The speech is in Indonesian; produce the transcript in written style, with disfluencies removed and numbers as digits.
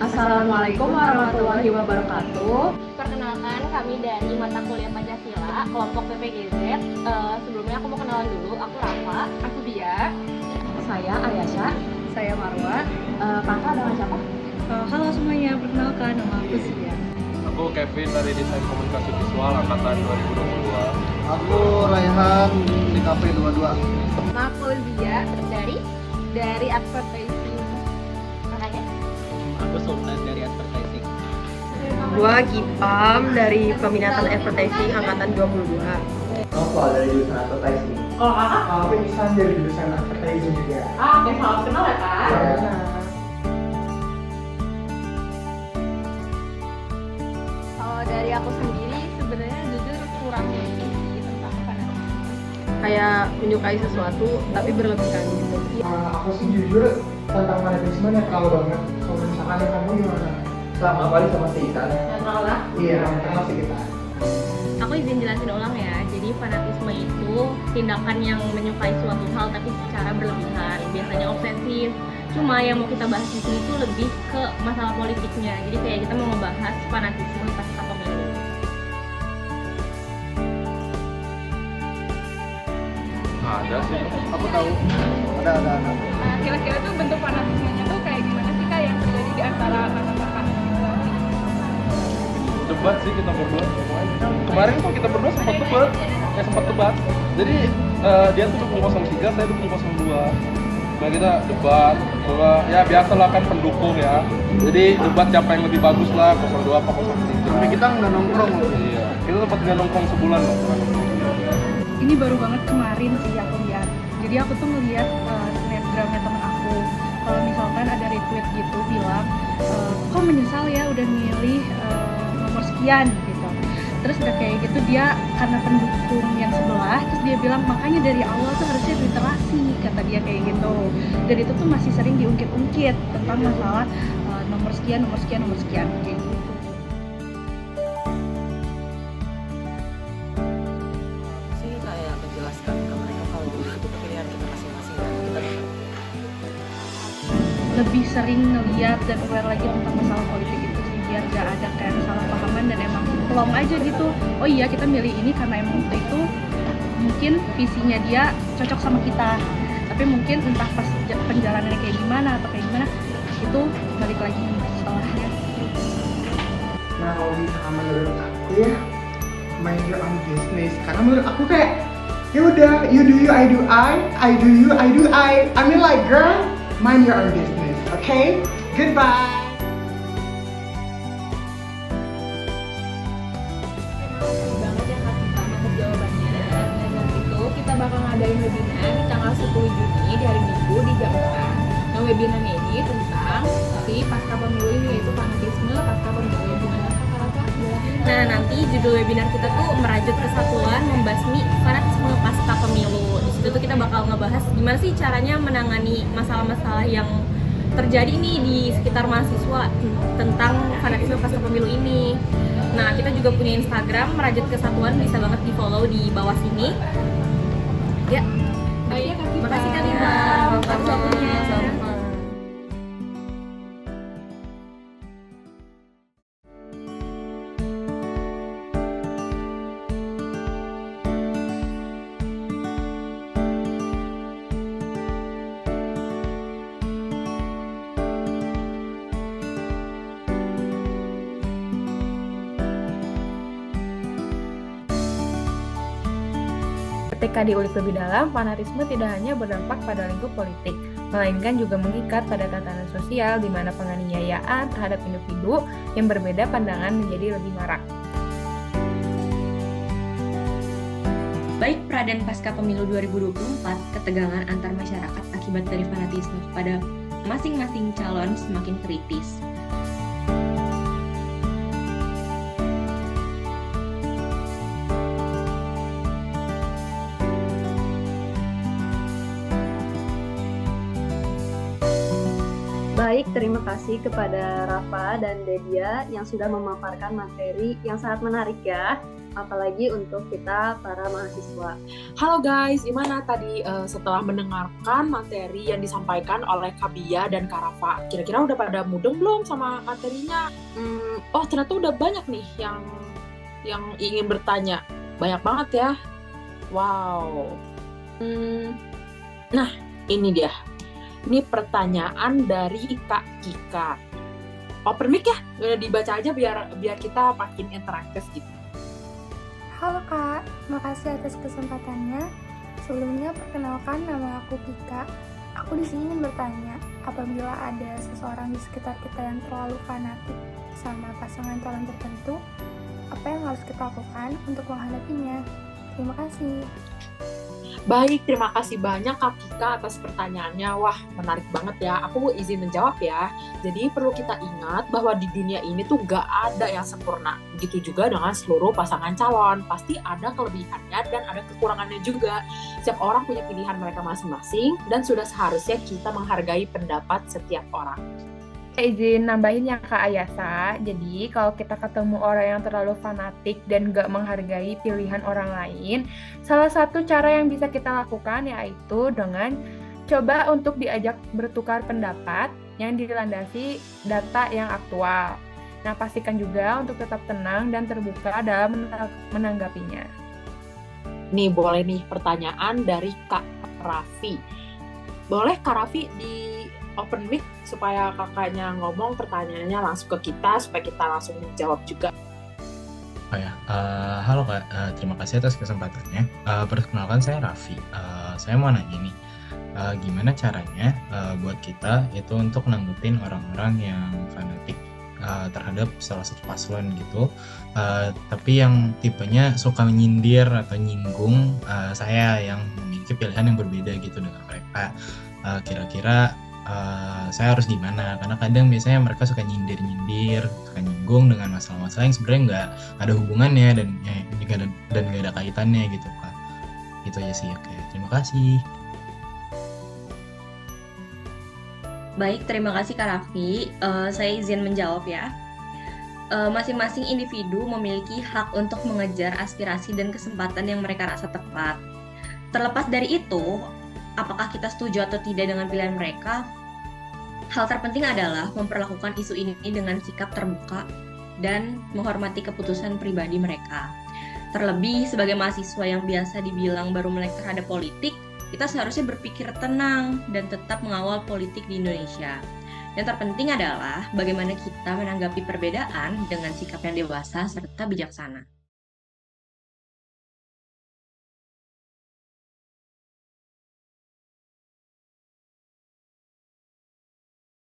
Assalamualaikum warahmatullahi wabarakatuh. Perkenalkan, kami dari mata kuliah Pancasila, kelompok PPGZ. Sebelumnya aku mau kenalan dulu, aku Rafa. Aku Bia. Saya Ayasha. Saya Marwa. Kakak dengan siapa? Halo semuanya, perkenalkan nama aku Sia. Aku Kevin dari Desain Komunikasi Visual angkatan 2022. Aku Raihan di KP 22. Aku Olivia dari advertising. Makanya. Aku Sultan dari advertising. Gua Gipam dari peminatan advertising angkatan 22. Aku dari jurusan advertising. Kalau kakak? Aku Ihsan dari jurusan advertising juga. Oke, salam kenal ya kak. Ya. Kalau dari aku sendiri, sebenarnya jujur kurang ngerti sih tentang fanatisme. Kayak menyukai sesuatu tapi berlebihan gitu. Aku sih jujur tentang fanatisme netral banget. Kalau misalkan kamu gimana? Sama kali sama si Ihsan. Netral lah. Iya, netral sih kita. Aku izin jelasin ulang ya. Jadi fanatisme itu tindakan yang menyukai suatu hal tapi secara berlebihan, biasanya obsesif. Cuma yang mau kita bahas di sini tuh lebih ke masalah politiknya. Jadi kayak kita mau ngebahas fanatisme pasca pemilu. Ada sih. Aku tahu. Ada. Nah, kira-kira tuh bentuk fanatismenya tuh kayak gimana sih kak yang terjadi di antara kakak-kakak? Debat sih kita berdua. Kemarin tuh kita berdua sempat debat. Jadi dia tuh dukung 03, saya dukung 02. Nah kita debat, bahwa ya biasalah kan pendukung ya. Jadi debat siapa yang lebih bagus lah, 02 apa 03. Tapi kita nggak nongkrong loh. Iya, kita sempat nggak nongkrong sebulan loh. Ini baru banget kemarin sih aku lihat. Jadi aku tuh ngeliat snapgramnya temen aku. Kalau misalkan ada retweet gitu bilang, kok menyesal ya udah milih nomor sekian gitu. Terus udah kayak gitu dia karena pendukung yang sebelah, terus dia bilang makanya dari awal tuh harusnya literasi, kata dia kayak gitu. Dan itu tuh masih sering diungkit-ungkit tentang masalah nomor sekian kayak gitu. Sih kayak menjelaskan ke mereka kalau itu pilihan kita masing-masing dan kita Lebih sering ngeliat dan aware lagi tentang masalah politik itu sih, biar gak ada kayak kesalahpahaman dan emang plong aja gitu. Oh iya kita milih ini karena emang waktu itu mungkin visinya dia cocok sama kita, tapi mungkin entah pas penjalanannya kayak gimana atau kayak gimana itu balik lagi setelahnya. Nah, kalau misalkan menurut aku ya, mind your own business. Karena menurut aku kayak, ya udah, you do you, I do I do you, I do I. I mean like girl, mind your own business, okay? Goodbye. Terima kasih banget ya Kak Gita atas jawabannya. Dan nanti itu kita bakal ngadain webinar di tanggal 10 Juni di hari Minggu di jam 4. Nah webinarnya ini tentang si pasca pemilu ini, yaitu fanatisme pasca pemilu. Gimana Kak Rafa? Nah nanti judul webinar kita tuh merajut kesatuan membasmi fanatisme pasca pemilu. Di situ tuh kita bakal ngebahas gimana sih caranya menangani masalah-masalah yang terjadi nih di sekitar mahasiswa tentang fanatisme pasca pemilu ini. Nah, kita juga punya Instagram Merajut Kesatuan, bisa banget di follow di bawah sini. Ya, baik. Makasih Kak Lina. Atas waktunya. Ketika diulik lebih dalam, fanatisme tidak hanya berdampak pada lingkup politik, melainkan juga mengikat pada tatanan sosial di mana penganiayaan terhadap individu yang berbeda pandangan menjadi lebih marak. Baik pra dan pasca pemilu 2024, ketegangan antar masyarakat akibat dari fanatisme kepada masing-masing calon semakin kritis. Baik, terima kasih kepada Rafa dan Dedia yang sudah memaparkan materi yang sangat menarik ya. apalagi untuk kita para mahasiswa. Halo guys, gimana tadi setelah mendengarkan materi yang disampaikan oleh Kabia dan Karafa? Kira-kira udah pada mudeng belum sama materinya? Oh, ternyata udah banyak nih yang ingin bertanya. Banyak banget ya. Wow. Nah, ini dia. Ini pertanyaan dari Kak Kika. Open mic ya, udah dibaca aja biar kita makin interaktif gitu. Halo Kak, makasih atas kesempatannya. Sebelumnya perkenalkan, nama aku Kika. Aku di sini ingin bertanya, apabila ada seseorang di sekitar kita yang terlalu fanatik sama pasangan calon tertentu, apa yang harus kita lakukan untuk menghadapinya? Terima kasih. Baik, terima kasih banyak Kak Kika atas pertanyaannya. Wah, menarik banget ya. Aku izin menjawab ya. Jadi perlu kita ingat bahwa di dunia ini tuh gak ada yang sempurna. Begitu juga dengan seluruh pasangan calon. Pasti ada kelebihannya dan ada kekurangannya juga. Setiap orang punya pilihan mereka masing-masing dan sudah seharusnya kita menghargai pendapat setiap orang. Izin nambahin ya Kak Ayasa, jadi kalau kita ketemu orang yang terlalu fanatik dan gak menghargai pilihan orang lain, salah satu cara yang bisa kita lakukan yaitu dengan coba untuk diajak bertukar pendapat yang dilandasi data yang aktual. Nah, pastikan juga untuk tetap tenang dan terbuka dalam menanggapinya. Nih, boleh nih pertanyaan dari Kak Raffi. Boleh Kak Raffi di open mic supaya kakaknya ngomong pertanyaannya langsung ke kita supaya kita langsung menjawab juga. Oh ya, halo Kak, terima kasih atas kesempatannya. Perkenalkan saya Raffi. Saya mau nanya nih, gimana caranya buat kita itu untuk nanggepin orang-orang yang fanatik terhadap salah satu paslon gitu, tapi yang tipenya suka menyindir atau nyinggung saya yang memiliki pilihan yang berbeda gitu dengan mereka. Kira-kira saya harus gimana? Karena kadang biasanya mereka suka nyindir-nyindir, suka nyinggung dengan masalah-masalah yang sebenarnya nggak ada hubungannya dan nggak ada kaitannya gitu Kak. Itu aja sih. Oke, terima kasih. Baik, terima kasih Kak Raffi. Saya izin menjawab ya. Masing-masing individu memiliki hak untuk mengejar aspirasi dan kesempatan yang mereka rasa tepat. Terlepas dari itu, apakah kita setuju atau tidak dengan pilihan mereka, hal terpenting adalah memperlakukan isu ini dengan sikap terbuka dan menghormati keputusan pribadi mereka. Terlebih sebagai mahasiswa yang biasa dibilang baru melek terhadap politik, kita seharusnya berpikir tenang dan tetap mengawal politik di Indonesia. Yang terpenting adalah bagaimana kita menanggapi perbedaan dengan sikap yang dewasa serta bijaksana.